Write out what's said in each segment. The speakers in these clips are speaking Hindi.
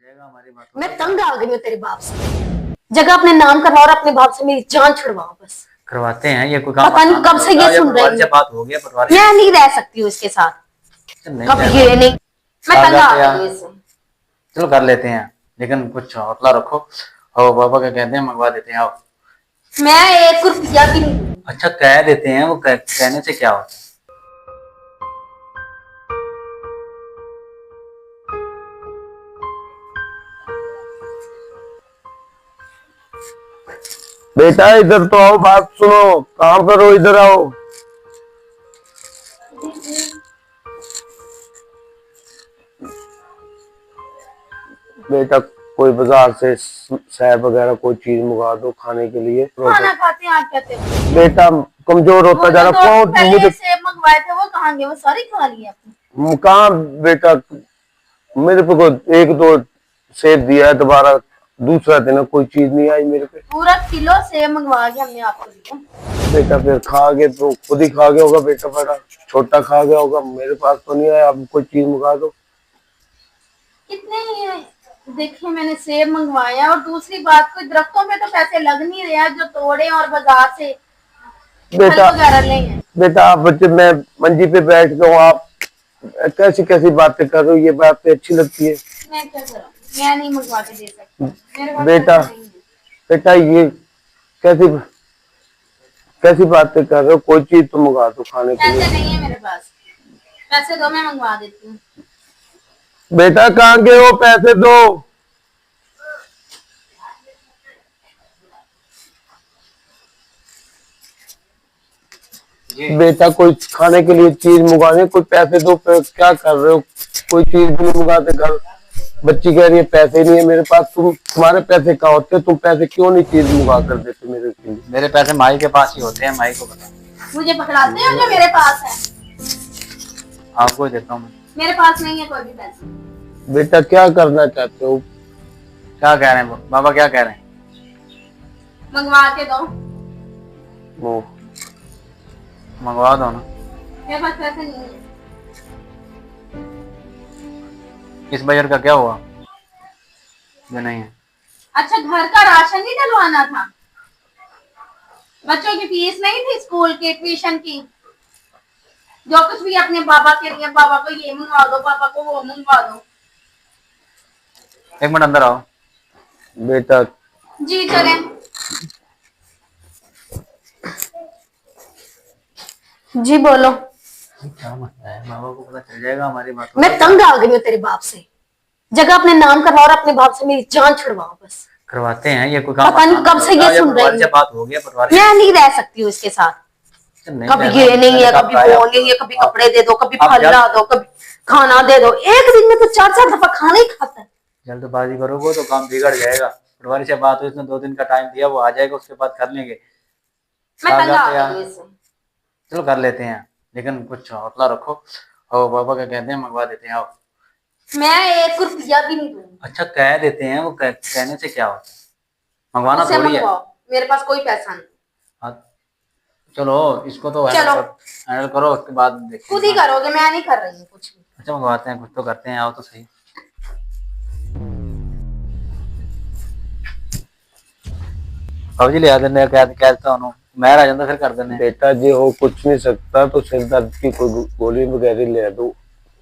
जाएगा हमारी बातों मैं तंग आ गई हूँ तेरे बाप से। जगह अपने नाम करवा और अपने बाप से मेरी जान छुड़वाओ बस। करवाते हैं ये कोई काम पता नहीं कब से ये सुन रही पटवारी से हूँ। बात हो गया पटवारी मैं नहीं रह सकती हूँ इसके साथ। नहीं कब रहना। ये नहीं, मैं तंग आ गई हूँ इससे। चलो कर लेते हैं लेकिन कुछ हौसला रखो और बाबा क्या कहते हैं मंगवा देते हैं आओ। मैं 1 रुपया भी नहीं दूंगी। अच्छा कह देते हैं वो कहने से क्या होता है। बेटा इधर तो आओ, बात सुनो। कहाँ पर हो? इधर आओ। बेटा कोई बाजार से सैब वगैरह कोई चीज मंगा दो खाने के लिए। खाना खाते हैं आप कहते हो। बेटा कमजोर होता जा रहा। कौन मुझे सेब मंगवाए थे वो कहाँ गए? वो सारी खा लिए आपने। कहाँ बेटा, मेरे पे को 1-2 सेब दिया है, दोबारा दूसरा दिन कोई चीज नहीं आई मेरे पे। पूरा किलो सेब मंगवा के हमने आपको दिया। बेटा फिर खा गए तो खुद ही खा गया होगा बेटा, बड़ा छोटा खा गया होगा। मेरे पास तो नहीं आया। आप कोई चीज मंगा दो। कितने देखिए मैंने सेब मंगवाया और दूसरी बात कोई दरख्तों पे तो पैसे लग नहीं रहे हैं जो तोड़े और बाजार से बेटा वगैरह ले हैं। बेटा आप बच्चे, मैं मंजी पे बैठ गया हूँ, आप कैसी कैसी बातें कर रहे हो? ये बातें अच्छी लगती है? मैं क्या करूं? मैं नहीं मंगवा के दे सकती मेरे पास बेटा पैसे नहीं है। बेटा ये कैसी कैसी बातें कर रहे हो? कोई चीज तो मंगा दो खाने के लिए। पैसे नहीं है मेरे पास। पैसे दो मैं मंगवा देती हूँ। बेटा कहाँ गए हो? पैसे दो। बेटा कोई खाने के लिए चीज मंगाने, कोई पैसे दो। क्या कर रहे हो? कोई चीज भी नहीं मंगाते घर। बच्ची कह रही है पैसे नहीं है मेरे पास। तुम्हारे पैसे कहाँ होते? तुम पैसे क्यों नहीं चीज मंगा कर देते मेरे के लिए? मेरे पैसे माई के पास ही होते हैं, माई को बता। मुझे पकड़ाते हो जो मेरे पास है? आपको ही देता हूँ। मेरे पास नहीं है कोई भी पैसे। बेटा क्या करना चाहते हो? क्या कह रहे हैं बाबा, क्या कह रहे हैं? मंगवा के दो। वो मंगवा दो ना। मेरे पास पैसे नहीं है। इस बाजार का क्या हुआ जो नहीं है? अच्छा घर का राशन नहीं डलवाना था? बच्चों की फीस नहीं थी स्कूल की, ट्यूशन की? जो कुछ भी अपने बाबा के लिए, बाबा को ये मंगवा दो, पापा को वो मंगवा दो। 1 मिनट अंदर आओ। बेटा जी चले। जी बोलो। क्या मसला है? बाबा को पता चल जाएगा हमारी बातों मैं तंग आ गई हूँ तेरे बाप से। जगह अपने नाम करवा और अपने बाप से मेरी जान छुड़वाओ बस। करवाते हैं ये कोई काम पता नहीं कब से ये सुन रही पटवारी से हूँ। बात हो गया पटवारी। मैं नहीं रह सकती हूँ इसके साथ। कभी ये नहीं है, कभी वो नहीं है, कभी कपड़े दे दो, कभी फल ला दो, कभी खाना दे दो। एक दिन में तो 4-4 दफा खाना ही खाता है। जल्दबाजी करोगे तो काम बिगड़ जाएगा। पटवारी से बात हुई, इसने 2 दिन का टाइम दिया, वो आ जाएगा, उसके बाद कर लेंगे। मैं तंग आ गई हूँ इससे। चलो कर लेते हैं लेकिन कुछ हौसला रखो और बाबा क्या कहते हैं मंगवा देते हैं आओ। मैं 1 रुपया भी नहीं दूंगी। अच्छा कह देते हैं वो कहने से क्या होता है? मंगवाना उससे थोड़ी है। मंगवाओ, मेरे पास कोई पैसा नहीं। हाँ, चलो इसको तो चलो। हैंडल करो, उसके बाद देखते खुद ही करोगे, मैं नहीं कर रही हूँ कुछ भी। अच्छा मंगवाते हैं, कुछ तो करते हैं, आओ तो सही। बाबू जी ले आ देने क्या कहता हूँ मैं आ जाता फिर कर देने। बेटा जी हो कुछ नहीं सकता तो सिर दर्द की कोई गोली वगैरह ले दो,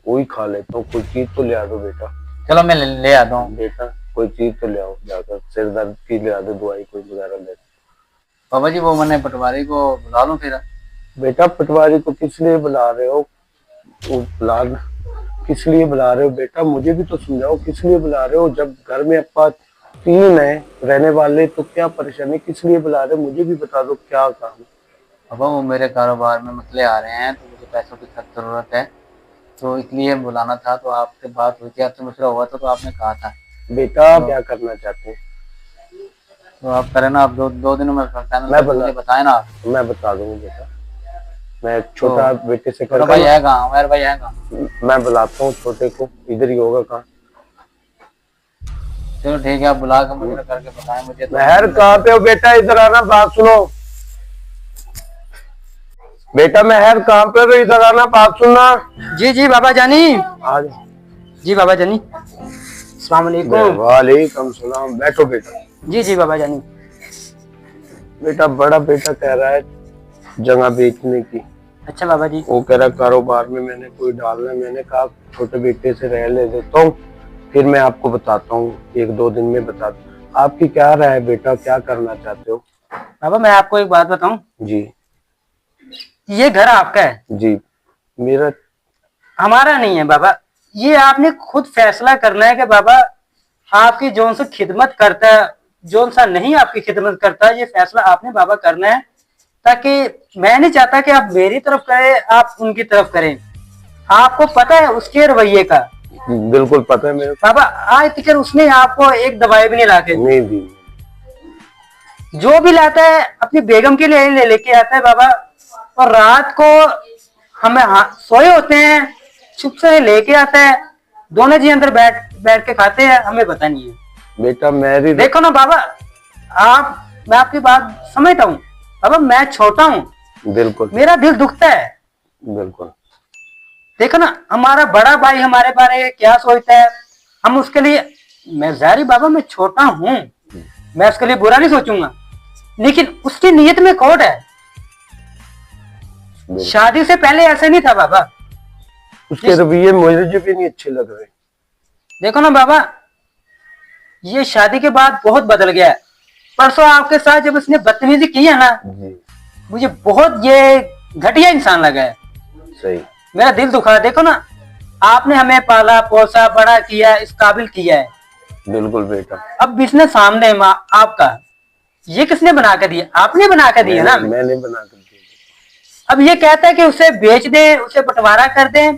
वही खा लेता हूँ। कोई चीज तो ले दो बेटा। चलो मैं ले आता हूँ। बेटा कोई चीज तो ले आओ, जाकर सिर दर्द की ले दो, दवाई कोई वगैरह ले दो। बाबा जी वो मैंने पटवारी को बुला लूं फिर? बेटा पटवारी को किस लिए बुला रहे हो? बुला किस लिए बुला रहे हो बेटा? मुझे भी तो समझाओ किस लिए बुला रहे हो? जब घर में अपा 3 है रहने वाले तो क्या परेशानी? किस लिए बुला रहे हो? मुझे भी बता दो क्या काम। बाबा वो मेरे कारोबार में मसले आ रहे हैं तो मुझे पैसों की सख्त जरूरत है, तो इसलिए बुलाना था। तो आपसे बात हुई थी, आपसे मसला हुआ था तो आपने कहा था। बेटा क्या करना चाहते हैं? तो आप करें ना, आप दो दिनों में मुझे बताए ना आप। मैं बता दूंगा बेटा। मैं छोटा बेटे से छोटा भाई है कहाँ? मेरा भाई है कहाँ? मैं बुलाता हूँ छोटे को, इधर ही होगा कहाँ। चलो ठीक है, आप बुला के मुझे करके बताएं मुझे। महर कहाँ पे हो बेटा? इधर आना, बात सुनो। बेटा महर कहाँ पे हो? इधर आना, बात सुनना। जी जी बाबा जानी। आज जी बाबा जानी। अस्सलाम वालेकुम। वालेकुम सलाम। बैठो बेटा। जी जी बाबा जानी। बेटा बड़ा बेटा कह रहा है जगह बेचने की। अच्छा बाबा जी। वो कह रहा कारोबार में मैंने कोई डालना है। मैंने कहा छोटे बेटे से रह ले देता हूँ, फिर मैं आपको बताता हूँ, 1-2 दिन में बताता हूँ। आपकी क्या राय है बेटा, क्या करना चाहते हो? बाबा मैं आपको एक बात बताऊं, जी ये घर आपका है, जी। मेरा हमारा नहीं है बाबा। ये आपने खुद फैसला करना है कि बाबा आपकी जोन से खिदमत करता है, जोन सा नहीं आपकी खिदमत करता है, ये फैसला आपने बाबा करना है। ताकि मैं नहीं चाहता कि आप मेरी तरफ करें, आप उनकी तरफ करें। आपको पता है उसके रवैये का। बिल्कुल पता है मेरे को। बाबा आज तक उसने आपको एक दवाई भी नहीं ला के दी। नहीं दी। जो भी लाता है अपनी बेगम के लिए लेके आता है बाबा। और रात को हमें सोए होते हैं, चुप से लेके आता है, दोनों जी अंदर बैठ के खाते हैं, हमें पता नहीं है। बेटा मेरी देखो ना बाबा, मैं आपकी बात समझता हूँ बाबा, मैं छोटा हूँ, बिल्कुल मेरा दिल दुखता है। बिल्कुल। देखो ना हमारा बड़ा भाई हमारे बारे में क्या सोचता है, हम उसके लिए, मैं जारी बाबा मैं छोटा हूँ, मैं उसके लिए बुरा नहीं सोचूंगा, लेकिन उसकी नीयत में खोट है। शादी से पहले ऐसा नहीं था बाबा। उसके रवैये मुझे भी नहीं अच्छे लग रहे। देखो ना बाबा, ये शादी के बाद बहुत बदल गया है। परसों आपके साथ जब उसने बदतमीजी की है ना, मुझे बहुत ये घटिया इंसान लगा है। सही। मेरा दिल दुखा। देखो ना आपने हमें पाला पोसा बड़ा किया, इस काबिल किया है। बिल्कुल बेटा। अब बिजनेस सामने आपका, ये किसने बना कर दिया? आपने बना कर दिया ना। मैंने बना कर दिया। अब ये कहता है कि उसे बेच दे, उसे बंटवारा कर दे।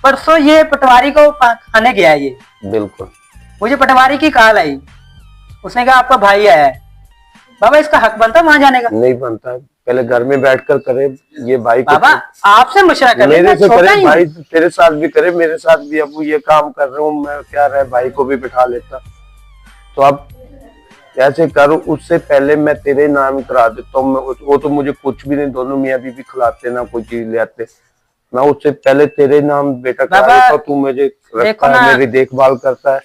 परसों ये पटवारी को खाने गया है। ये बिल्कुल मुझे पटवारी की कॉल आई, उसने कहा आपका भाई आया है। बाबा इसका हक बनता वहां जाने का? नहीं बनता। पहले घर में बैठकर करे ये भाई को। बाबा आपसे मशवरा कर, मेरे से करे भाई, तेरे साथ भी करे, मेरे साथ भी। अब ये काम कर रहा हूँ मैं, क्या रहे भाई को भी बिठा लेता। तो अब ऐसे करो, उससे पहले मैं तेरे नाम करा देता हूँ। वो तो मुझे कुछ भी नहीं, दोनों मियाँ बीवी खिलाते ना कोई चीज ले आते। मैं उससे पहले तेरे नाम बेटा करा देता, तू मुझे रखता है, मेरी देखभाल करता है,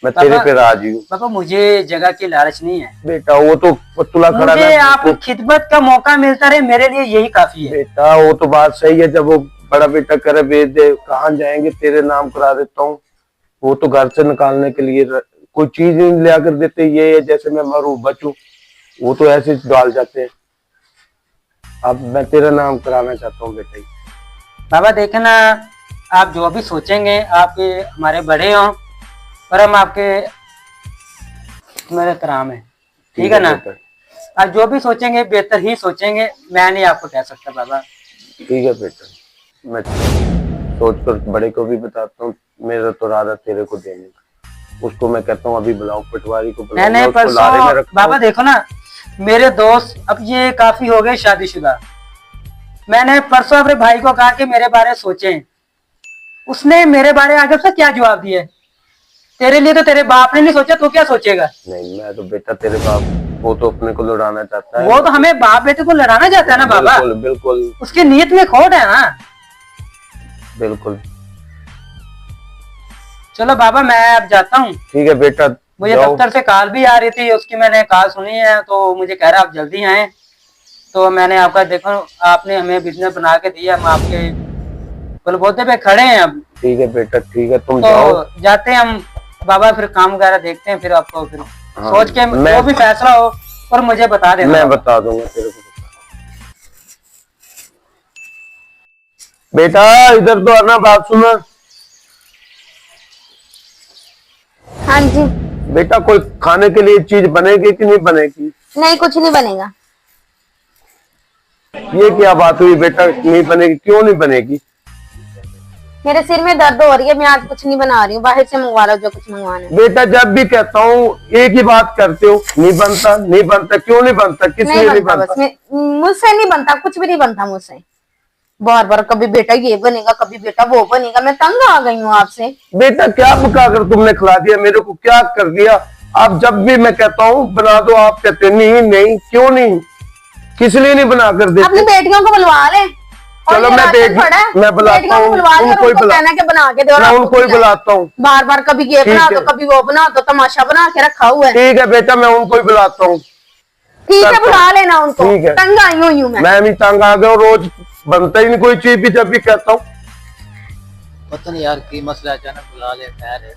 मैं तेरे पे राजी हूँ। बाबा मुझे जगह की लालच नहीं है बेटा, वो तो पतला खड़ा मुझे आपकी खिदमत का मौका मिलता रहे, मेरे लिए यही काफी है। बेटा वो तो बात सही है, जब वो बड़ा बेटा करे बेच दे, कहाँ जाएंगे, तेरे नाम करा देता हूँ। वो तो घर से निकालने के लिए कोई चीज नहीं ले आकर देते, ये है जैसे मैं मरूं बचूं, वो तो ऐसे डाल जाते हैं। अब मैं तेरा नाम कराना चाहता हूँ बेटा। बाबा देखे ना, आप जो भी सोचेंगे, आप हमारे बड़े हो और हम आपके मेरे तराम है, ठीक है ना। आप जो भी सोचेंगे बेहतर ही सोचेंगे, मैं नहीं आपको कह सकता बाबा। ठीक है बेटा, मैं सोचकर बड़े को भी बताता हूँ। मेरा तो इरादा तेरे को देने का। उसको मैं कहता हूँ अभी बुलाओ, पटवारी को बुलाओ। नहीं परसों बाबा देखो ना, मेरे दोस्त अब ये काफी हो गए शादीशुदा। मैंने परसों अपने भाई को कहा कि मेरे बारे सोचें, उसने मेरे बारे आगे से क्या जवाब दिया? तेरे लिए तो तेरे बाप ने नहीं सोचा, तो क्या सोचेगा? नहीं मैं तो बेटा तेरे बाप, वो तो अपने को लड़ाना चाहता है। वो तो हमें बाप बेटे को लड़ाना चाहता है ना बाबा। बिल्कुल बिल्कुल। उसकी नीयत में खोट है ना। बिल्कुल। चलो बाबा मैं अब जाता हूँ। ठीक है बेटा। मुझे दफ्तर से कॉल भी आ रही थी, उसकी मैंने कॉल सुनी है, तो मुझे कह रहा आप जल्दी आए। तो मैंने आपका देखो, आपने हमें बिजनेस बना के दिया, हम आपके बलबूते पे खड़े हैं अब। ठीक है बेटा, ठीक है, तुम तो जाओ। जाते हैं हम बाबा, फिर काम वगैरह देखते हैं, फिर आपको फिर सोच के जो भी फैसला हो और मुझे बता देना। मैं बता दूंगा तेरे को। बेटा इधर तो आना, बात सुना। हाँ जी। बेटा कोई खाने के लिए चीज बनेगी कि नहीं बनेगी? नहीं कुछ नहीं बनेगा। ये क्या बात हुई बेटा, नहीं बनेगी? क्यों नहीं बनेगी? मेरे सिर में दर्द हो रही है, मैं आज कुछ नहीं बना रही हूँ, बाहर से मंगवा लो जो कुछ मंगवाना है। बेटा जब भी कहता हूँ एक ही बात करते हो, नहीं बनता नहीं बनता। क्यों नहीं बनता? किस लिए नहीं बनता? मुझसे नहीं बनता, कुछ भी नहीं बनता मुझसे। बार बार कभी बेटा ये बनेगा, कभी बेटा वो बनेगा, मैं तंग आ गई हूँ आपसे। बेटा क्या पका कर तुमने खिला दिया मेरे को, क्या कर दिया? आप जब भी मैं कहता हूँ बना दो, आप कहते नहीं नहीं। क्यों नहीं? किस लिए नहीं बना कर देते? अपनी बेटियों को बुलवा ले चलो ये मैं राशन देख, पड़ा है, मैं बुलाता बेटियों को हूँ बुलवा लो और उनको ही उनको कहना कि बना के दो, मैं रात उनको ही को बुलाता हूँ। बार बार कभी ये ठीक बना है। दो कभी वो बना दो, तमाशा बना के रखा हुआ है। ठीक है बेटा, मैं उनको ही बुलाता हूँ। ठीक है, करता बुला हूँ। लेना उनको, ठीक है। तंग आई हुई हूँ मैं। मैं भी तंग आ गया, रोज बनता ही नहीं कोई चीज भी, जब भी कहता हूँ। पता नहीं यार की मसला अचानक बुला ले, खैर है।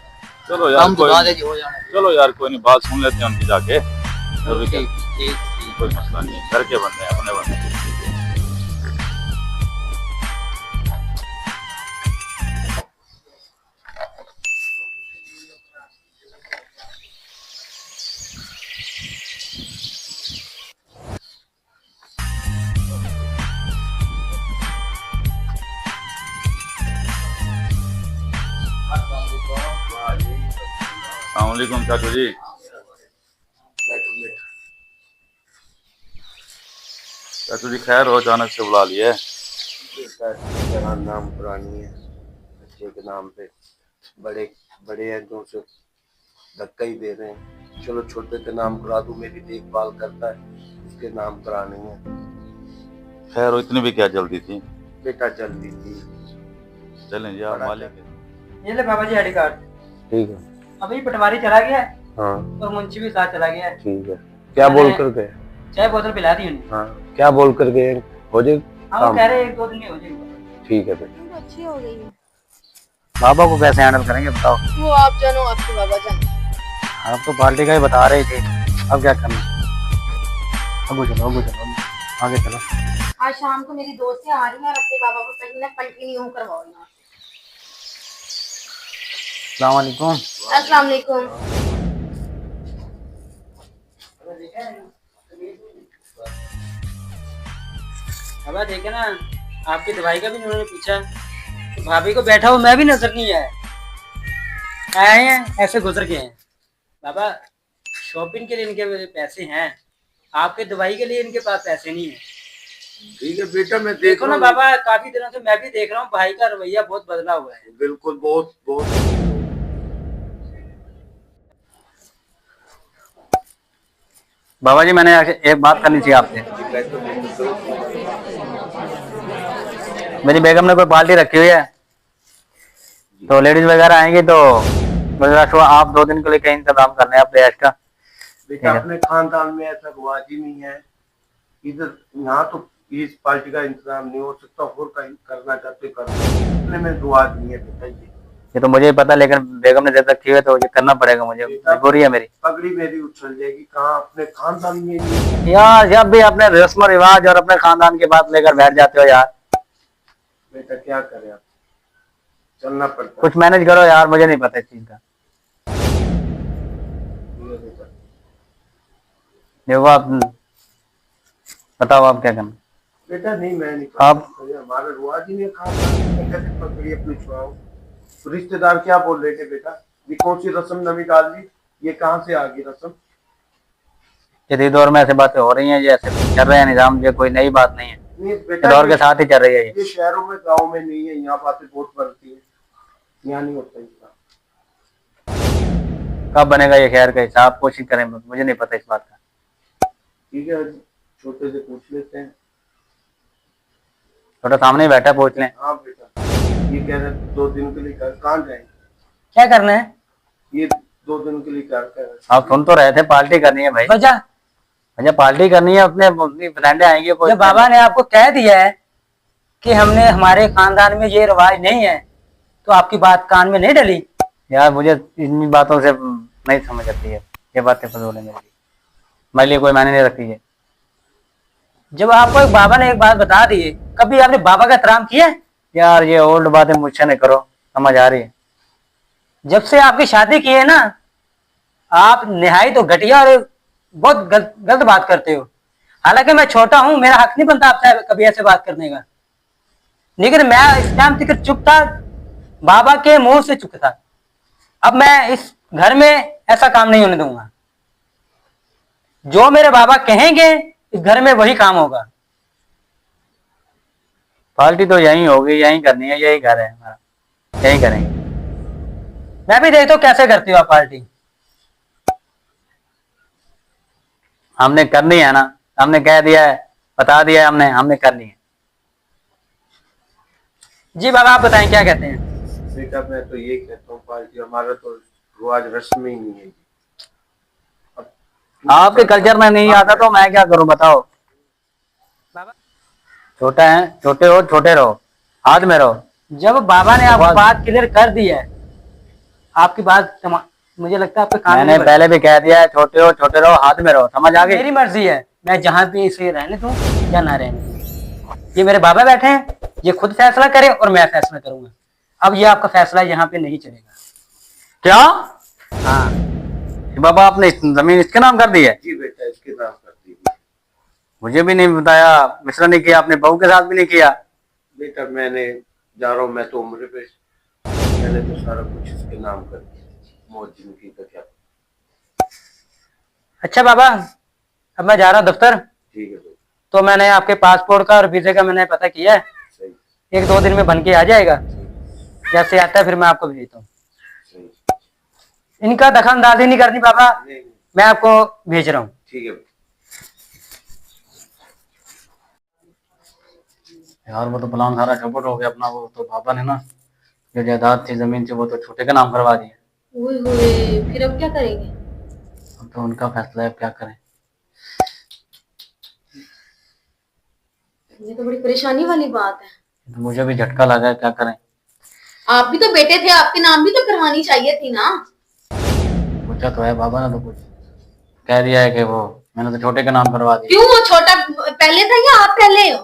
चलो यार हम कोई बुला दे हो जाने। चलो यार कोई नहीं, बात सुन लेते हैं उनकी जाके। जो भी ठीक कहते ठीक हैं, कोई मसला नहीं है, घर के बंदे हैं, अपने बंदे हैं। अस्सलामुअलैकुम चाचू जी। चाचू जी खैर हो, अचानक से बुला लिए। बेटा नाम पुरानी है, बच्चे के नाम पे बड़े बड़े हैं जो उसे धक्का ही दे रहे हैं। चलो छोटे के नाम करा दूं, मेरी देखभाल करता है, उसके नाम कराने हैं। खैर हो, इतनी भी क्या जल्दी थी। बेटा जल्दी थी। चलें जी, आप बड़ा मालिक हैं। ये ले बाबा जी आईडी कार्ड। ठीक है। अभी पटवारी चला गया है हाँ और मुंशी भी साथ चला गया है। ठीक है। क्या बोल कर गए? चाय बोतल पिला दी उन्हें। हाँ क्या बोल कर गए? हो जाए हाँ वो कह रहे 1-2 दिन में हो जाएगा। ठीक है बेटा। अच्छी हो गई है। बाबा को कैसे हैंडल करेंगे बताओ। वो आप जानो, आपके बाबा जानो। आप तो पार्टी का ही बता रहे थे, अब क्या करना। अब चलो आगे चलो। आज शाम को मेरी दोस्तें आ रही हैं और अपने बाबा को कहीं ना कंटिन्यू करवाओ यहाँ। अस्सलाम वालेकुम। अस्सलाम वालेकुम। बाबा देखे ना, आपकी दवाई का भी उन्होंने पूछा तो भाभी को बैठा हुआ मैं भी नजर नहीं आया। आए हैं ऐसे गुजर गए हैं। बाबा शॉपिंग के लिए इनके पैसे हैं, आपके दवाई के लिए इनके पास पैसे नहीं है। ठीक है बेटा, मैं देखो ना बाबा, काफी दिनों से मैं भी देख रहा हूँ भाई का रवैया बहुत बदला हुआ है। बिल्कुल, बहुत बहुत। बाबा जी मैंने एक बात करनी थी आपसे। मेरी बेगम ने कोई पार्टी रखी हुई है, तो लेडीज वगैरह आएंगी, तो मुझे आप 2 दिन के लिए कहीं इंतजाम करना है अपने ऐश का। बेटा अपने खानदान में ऐसा रिवाज ही नहीं है, इधर यहाँ तो इस पार्टी का इंतजाम नहीं हो सकता, और कहीं करना चाहते कर, अपने में रिवाज नहीं है बेटा। ये तो मुझे ही पता, लेकिन बेगम ने जब तक की है तो ये करना पड़ेगा मुझे, मजबूरी है मेरी। पगड़ी मेरी उछल जाएगी, कहाँ अपने खानदान में नहीं। यार जब भी अपने रस्म रिवाज और अपने खानदान की बात लेकर बैठ जाते हो यार। बेटा क्या करें, आप चलना पड़ता कुछ मैनेज करो यार, मुझे नहीं पता इस चीज का। देखो आप बताओ, आप क्या करना। बेटा नहीं, मैं नहीं आप हमारा रिवाज ही नहीं, खानदान में कैसे पगड़ी अपनी छुड़ाओ। रिश्तेदार क्या बोल रहे थे बेटा, ये कौन सी रस्म नवी डाल दी, ये कहाँ से आ गई रस्म? जदीद दौर में ऐसे बातें हो रही हैं, ये ऐसे चल रहे हैं निजाम, ये कोई नई बात नहीं है, नहीं ये बेटा, दौर के साथ ही चल रही है ये शहरों में गाँव में नहीं है, यहाँ बातें बहुत बनती है, यहाँ नहीं होता इसका। कब बनेगा ये खैर का हिसाब, कोशिश करें, मुझे नहीं पता इस बात का। ठीक है, छोटे से पूछ लेते हैं। थोड़ा सामने ही बैठा, पूछ लें। हाँ बेटा, ये कह रहे 2 दिन के लिए घर कहाँ जाएंगे? क्या करना है? ये 2 दिन के लिए घर कह रहे। आप सुन तो रहे थे, पार्टी करनी है भाई। वजह अच्छा पार्टी करनी है, अपने फ्रेंडे आएंगे। जब बाबा ने आपको कह दिया है कि हमने हमारे खानदान में ये रिवाज नहीं है, तो आपकी बात कान में नहीं डली? यार मुझे इन बातों से नहीं समझ आती है, ये बातें फजूल है मेरे लिए कोई मायने नहीं रखती है। जब आपको एक बाबा ने एक बात बता दी है, कभी आपने बाबा का एहतराम किया है? यार ये ओल्ड बातें मुझसे नहीं करो, समझ आ रही है। जब से आपकी शादी की है ना, आप निहायत तो घटिया और बहुत गलत बात करते हो। हालांकि मैं छोटा हूं, मेरा हक नहीं बनता आपसे कभी ऐसे बात करने का, लेकिन मैं इस टाइम तक चुप था, बाबा के मुंह से चुप था। अब मैं इस घर में ऐसा काम नहीं होने दूंगा। जो मेरे बाबा कहेंगे इस घर में वही काम होगा। पार्टी तो यही होगी, यही करनी है, यही घर है हमारा, यही करेंगे। मैं भी देखता हूँ कैसे करती हो आप पार्टी। हमने करनी है ना, हमने कह दिया है, बता दिया है हमने करनी है। जी बाबा, आप बताएं क्या कहते हैं। बेटा मैं तो ये कहता हूँ पार्टी हमारा तो रिवाज रस्म ही नहीं है। आपके कल्चर में नहीं आता तो मैं क्या करूं बताओ। बाबा, छोटा है, छोटे हो छोटे रहो, हाथ में रहो। जब बाबा ने आपको बात क्लियर कर दी है, आपकी बात मुझे लगता है आपके कान में मैंने बज- पहले भी कह दिया है, छोटे हो छोटे रहो, हाथ में रहो, समझ आ गई। मेरी मर्जी है, मैं जहाँ पे इसे रहने दूं या ना रहने दूं। ये मेरे बाबा बैठे हैं, ये खुद फैसला करें और मैं फैसला करूंगा। अब ये आपका फैसला यहाँ पे नहीं चलेगा। क्या हाँ, बाबा, आपने जमीन इसके नाम कर दी है? जी बेटा इसके नाम कर दीजिए। मुझे भी नहीं बताया, मिश्रा नहीं किया, अपने बहू के साथ भी नहीं किया। बेटा मैंने जा रहा हूँ, मैं तो उम्र पे, मैंने तो सारा कुछ इसके नाम कर दिया। मौत जिंदगी का क्या। अच्छा बाबा, अब मैं जा रहा हूँ दफ्तर। ठीक है बेटा, तो मैंने आपके पासपोर्ट का और वीजे का मैंने पता किया है, सही 1-2 दिन में बन के आ जाएगा। जैसे आता है फिर मैं आपको भेजता हूँ। सही। इनका दखलंदाजी नहीं करनी बाबा, नहीं नहीं, मैं आपको भेज रहा हूँ। ठीक है बेटा। यार वो तो प्लान सारा चौपट हो गया अपना। वो तो पापा ने ना जो जायदाद थी जमीन थी वो तो छोटे का नाम करवा दी। ओए होए, फिर अब क्या करेंगे? अब तो उनका फैसला है, अब क्या करें। ये तो बड़ी परेशानी वाली बात है। तो मुझे भी झटका लगा है, क्या करें। आप भी तो बेटे थे, आपके नाम भी तो करवानी चाहिए थी ना। पूछा तो है बाबा ने, तो कुछ कह दिया है कि वो मैंने तो छोटे का नाम करवा दिया। क्यों, वो छोटा पहले था या आप पहले हो?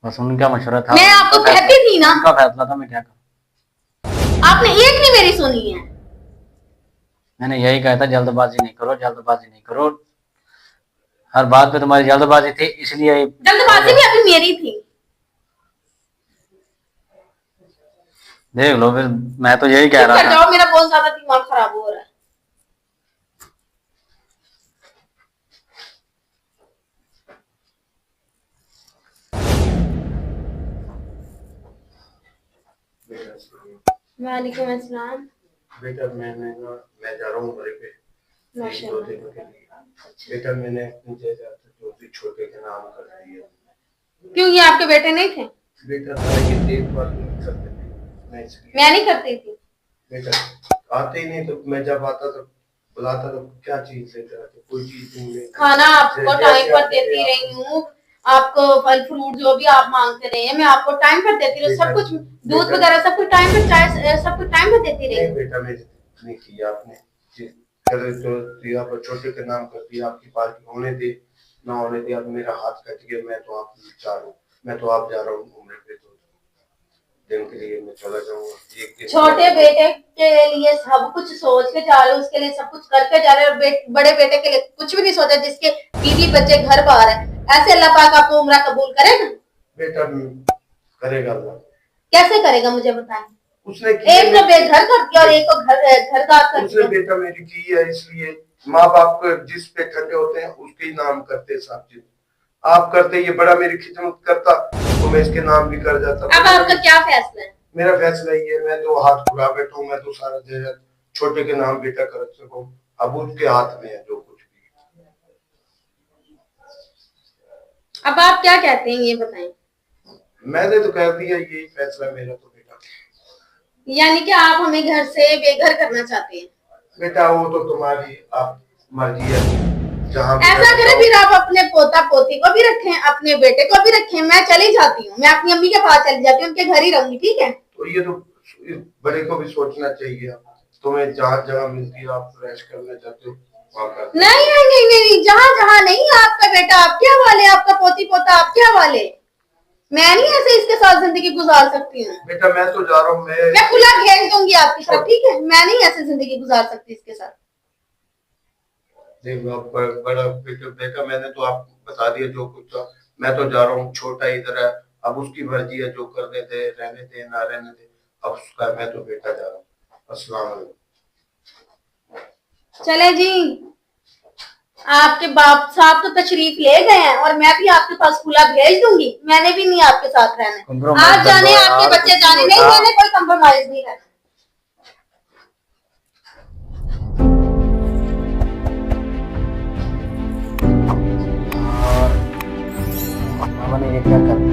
बस उनका मशवरा था, मैं आपको उनका कहती थी ना। उनका फैसला था, मैं क्या करूं। आपने एक नहीं मेरी सुनी है। मैंने यही कहा था, जल्दबाजी नहीं करो, जल्दबाजी नहीं करो। हर बात पे तुम्हारी जल्दबाजी थी, इसलिए जल्दबाजी भी अभी मेरी थी। देख लो फिर। मैं तो यही कह चुप रहा कर था। जाओ, मेरा बहुत ज्यादा दिमाग खराब हो रहा है। वालेकुम अस्सलाम। बेटा मैं जा रहा हूँ घर पे 1-2 माशाल्लाह। दिनों के लिए। बेटा मैंने अपनी जायदाद जो भी छोटे के नाम कर दिया। क्यों, ये आपके बेटे नहीं थे? बेटा सारे ये देखभाल नहीं करते थे, मैं इसलिए। मैं नहीं करती थी। बेटा आते ही नहीं, तो मैं जब आता तो बुलाता तो क्या चीज लेकर आते, कोई चीज नहीं लेकर। खाना आपको टाइम पर देती रही हूँ, आपको फल फ्रूट जो भी आप मांगते रहे हैं मैं आपको टाइम पर देती रही हूँ, सब कुछ दूध वगैरह सब कुछ टाइम पर, चाय सब कुछ टाइम पर देती रही नहीं हूँ। बेटा मेरे नहीं किया आपने। करे तो दिया पर छोटे के नाम कर दिया, आपकी पार्टी होने दे ना होने दे, अब मेरा हाथ कट गया। मैं तो आप चाह रहा हूँ, मैं तो आप जा रहा हूँ घूमने पे, तो दिन के लिए मैं चला जाऊंगा। एक दिन छोटे बेटे के लिए सब कुछ सोच के जा रहे हो, उसके लिए सब कुछ करके जा रहे हो, बड़े बेटे के लिए कुछ भी नहीं सोचा, जिसके बीवी बच्चे घर बाहर है। ऐसे अल्लाह पाक आपको उम्र कबूल करेगा? बेटा करेगा अल्लाह। कैसे करेगा मुझे बताएं। उसने एक को बेघर कर दिया और एक को घरदार कर उसने दिया। बेटा मेरी की है, इसलिए माँ बाप को जिस पे ठंडे होते हैं उसके ही नाम करते हैं सब चीज। आप करते, ये बड़ा मेरी खिदमत करता तो मैं इसके नाम भी कर जाता। अब आपका क्या फैसला है? मेरा फैसला ये है, मैं तो हाथ खुला बैठा हूँ, मैं तो सारा जायदाद छोटे के नाम बेटा कर सकूं। अब उसके हाथ में है जो कुछ भी। अब आप क्या कहते हैं ये बताएं। मैंने तो कर दिया, यही फैसला मेरा तो बेटा। यानी कि आप हमें घर से बेघर करना चाहते हैं? बेटा वो तो तुम्हारी आप मर्जी है, जहाँ भी ऐसा करें फिर आप अपने पोता पोती को भी रखें, अपने बेटे को भी रखें, मैं चली जाती हूँ, मैं अपनी अम्मी के पास चली जाती हूँ, उनके घर ही रहूंगी, ठीक है? तो ये तो बड़े को भी सोचना चाहिए। तुम्हें जहाँ जहाँ मिलती है आप फ्रेश करना चाहते हो वहाँ कर। नहीं नहीं नहीं नहीं, जहाँ जहाँ नहीं, आपका बेटा आपके हवाले, आपका पोती पोता आपके हवाले। मैं नहीं ऐसे इसके साथ जिंदगी गुजार सकती हूँ। बेटा मैं तो जा रहा हूँ, मैं खुला भेज दूंगी आपकी तरफ, ठीक है? मैं नहीं ऐसे जिंदगी गुजार सकती इसके साथ। देखो आप बड़ा बेटा मैंने तो आपको बता दिया जो कुछ था। मैं तो जा रहा हूँ, छोटा इधर है, अब उसकी मर्जी है, जो करने दे रहने दे ना रहने दे, अब उसका। मैं तो बेटा जा रहा हूँ। अस्सलाम वालेकुम। चले जी, आपके बाप साहब तो तशरीफ ले गए हैं और मैं भी आपके पास खुला भेज दूंगी। मैंने भी नहीं आपके साथ रहना, Compromise आप जाने, कर दो आपके यार, बच्चे कुछ जाने, नहीं नहीं होता। मैंने कोई कंप्रोमाइज नहीं करना। और मामा ने ये क्या कर दिया।